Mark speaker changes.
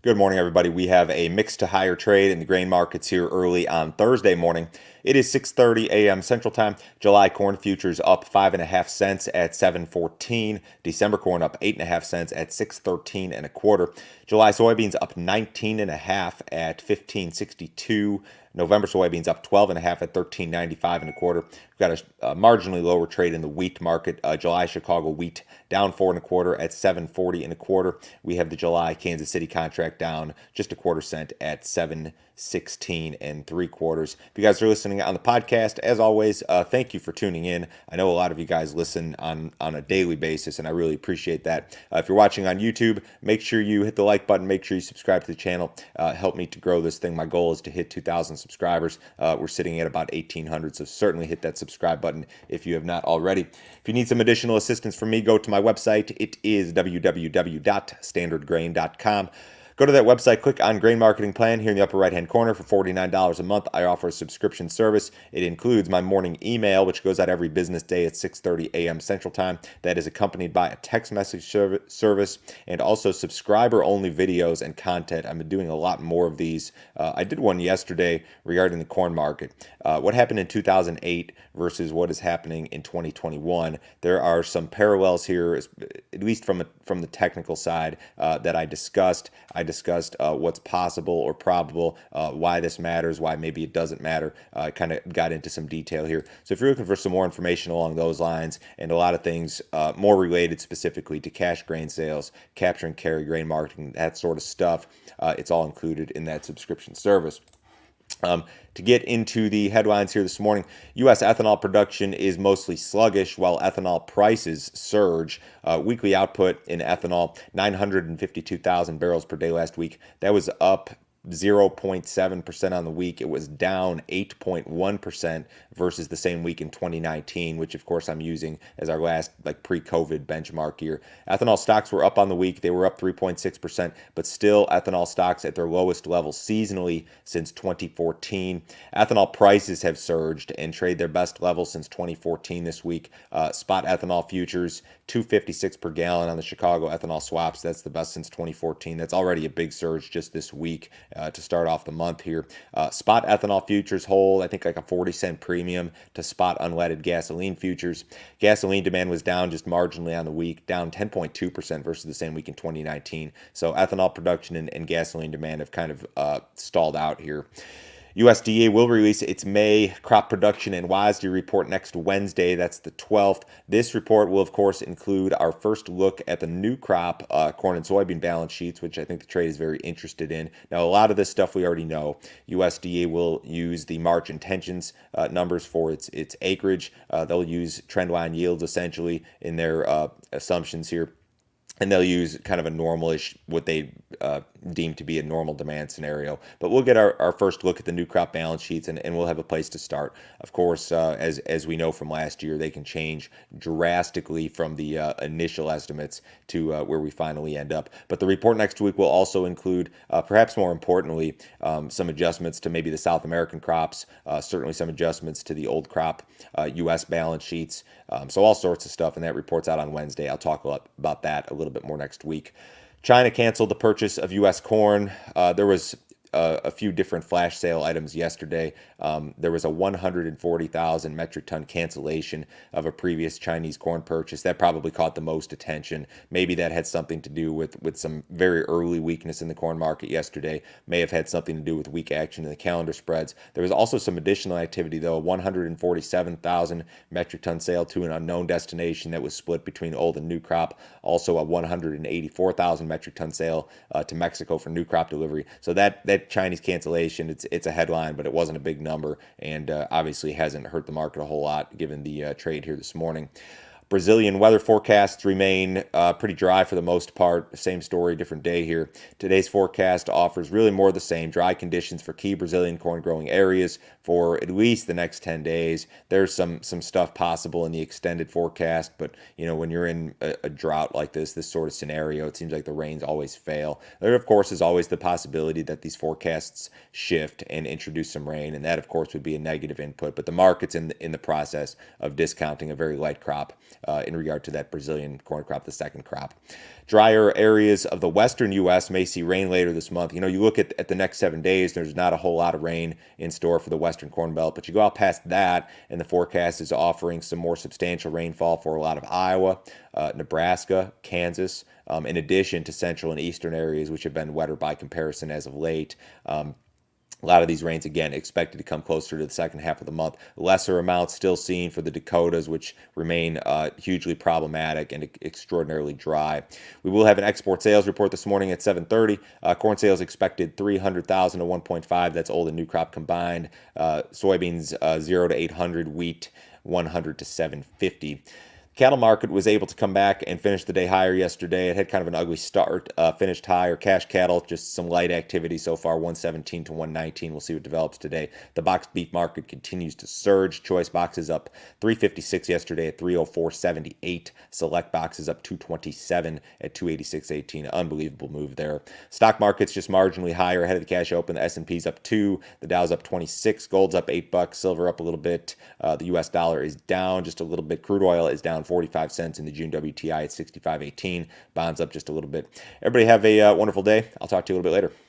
Speaker 1: Good morning, everybody. We have a mixed to higher trade in the grain markets here early on Thursday morning. It is 6:30 a.m. Central Time. July corn futures up 5.5 cents at 7.14. December corn up 8.5 cents at 6.13 and a quarter. July soybeans up 19.5 at 15.62. November soybeans up 12.5 at 13.95 and a quarter. We've got a marginally lower trade in the wheat market. July Chicago wheat down 4.25 at 7.40 and a quarter. We have the July Kansas City contract down just a quarter cent at 7.16 and three quarters. If you guys are listening on the podcast, as always, thank you for tuning in. I know a lot of you guys listen on a daily basis, and I really appreciate that. If you're watching on YouTube, make sure you hit the like button. Make sure you subscribe to the channel. Help me to grow this thing. My goal is to hit 2,000 subscribers. We're sitting at about 1,800, so certainly hit that subscribe button if you have not already. If you need some additional assistance from me, go to my website. It is www.standardgrain.com. Go to that website, click on Grain Marketing Plan here in the upper right-hand corner. For $49 a month, I offer a subscription service. It includes my morning email, which goes out every business day at 6:30 a.m. Central Time. That is accompanied by a text message service and also subscriber-only videos and content. I'm doing a lot more of these. I did one yesterday regarding the corn market. What happened in 2008 versus what is happening in 2021. There are some parallels here, at least from the technical side, that I discussed. I discussed what's possible or probable, why this matters, why maybe it doesn't matter. I kind of got into some detail here. So if you're looking for some more information along those lines and a lot of things more related specifically to cash grain sales, capture and carry grain marketing, that sort of stuff, it's all included in that subscription service. To get into the headlines here this morning, U.S. ethanol production is mostly sluggish while ethanol prices surge. Weekly output in ethanol, 952,000 barrels per day last week. That was up 0.7% on the week. It was down 8.1% versus the same week in 2019, which of course I'm using as our last pre-COVID benchmark year. Ethanol stocks were up on the week. They were up 3.6%, but still ethanol stocks at their lowest level seasonally since 2014. Ethanol prices have surged and trade their best level since 2014 this week. Spot ethanol futures, $2.56 per gallon on the Chicago ethanol swaps. That's the best since 2014. That's already a big surge just this week. To start off the month here. Spot ethanol futures hold, I think, like a 40-cent premium to spot unleaded gasoline futures. Gasoline demand was down just marginally on the week, down 10.2% versus the same week in 2019. So ethanol production and gasoline demand have kind of stalled out here. USDA will release its May crop production and WASDE report next Wednesday. That's the 12th. This report will, of course, include our first look at the new crop corn and soybean balance sheets, which I think the trade is very interested in. Now, a lot of this stuff we already know. USDA will use the March intentions numbers for its acreage. They'll use trendline yields, essentially, in their assumptions here. And they'll use kind of a normalish, what they deem to be a normal demand scenario. But we'll get our first look at the new crop balance sheets, and we'll have a place to start. Of course, as we know from last year, they can change drastically from the initial estimates to where we finally end up. But the report next week will also include, perhaps more importantly, some adjustments to maybe the South American crops, certainly some adjustments to the old crop U.S. balance sheets. So all sorts of stuff, and that report's out on Wednesday. I'll talk about that a little bit more next week. China canceled the purchase of U.S. corn. There was a few different flash sale items yesterday. There was a 140,000 metric ton cancellation of a previous Chinese corn purchase. That probably caught the most attention. Maybe that had something to do with some very early weakness in the corn market yesterday. May have had something to do with weak action in the calendar spreads. There was also some additional activity, though, a 147,000 metric ton sale to an unknown destination that was split between old and new crop. Also a 184,000 metric ton sale to Mexico for new crop delivery. So that Chinese cancellation, it's a headline, but it wasn't a big number, and obviously hasn't hurt the market a whole lot given the trade here this morning. Brazilian weather forecasts remain pretty dry for the most part. Same story, different day here. Today's forecast offers really more of the same. Dry conditions for key Brazilian corn growing areas for at least the next 10 days. There's some stuff possible in the extended forecast, but when you're in a drought like this sort of scenario, it seems like the rains always fail. There, of course, is always the possibility that these forecasts shift and introduce some rain, and that, of course, would be a negative input. But the market's in the process of discounting a very light crop in regard to that Brazilian corn crop, the second crop. Drier areas of the western U.S. may see rain later this month. You look at the next 7 days, there's not a whole lot of rain in store for the western corn belt, but you go out past that, and the forecast is offering some more substantial rainfall for a lot of Iowa, Nebraska, Kansas, in addition to central and eastern areas, which have been wetter by comparison as of late. A lot of these rains, again, expected to come closer to the second half of the month. Lesser amounts still seen for the Dakotas, which remain hugely problematic and extraordinarily dry. We will have an export sales report this morning at 7:30. Corn sales expected 300,000 to 1.5. That's old and new crop combined. Soybeans 0 to 800. Wheat 100 to 750. Cattle market was able to come back and finish the day higher yesterday. It had kind of an ugly start, finished higher. Cash cattle, just some light activity so far, 117 to 119. We'll see what develops today. The boxed beef market continues to surge. Choice boxes up 356 yesterday at 304.78. Select boxes up 227 at 286.18. Unbelievable move there. Stock market's just marginally higher ahead of the cash open. The S&P's up 2. The Dow's up 26. Gold's up $8. Silver up a little bit. The U.S. dollar is down just a little bit. Crude oil is down 45 cents in the June WTI at 65.18. Bonds up just a little bit. Everybody have a wonderful day. I'll talk to you a little bit later.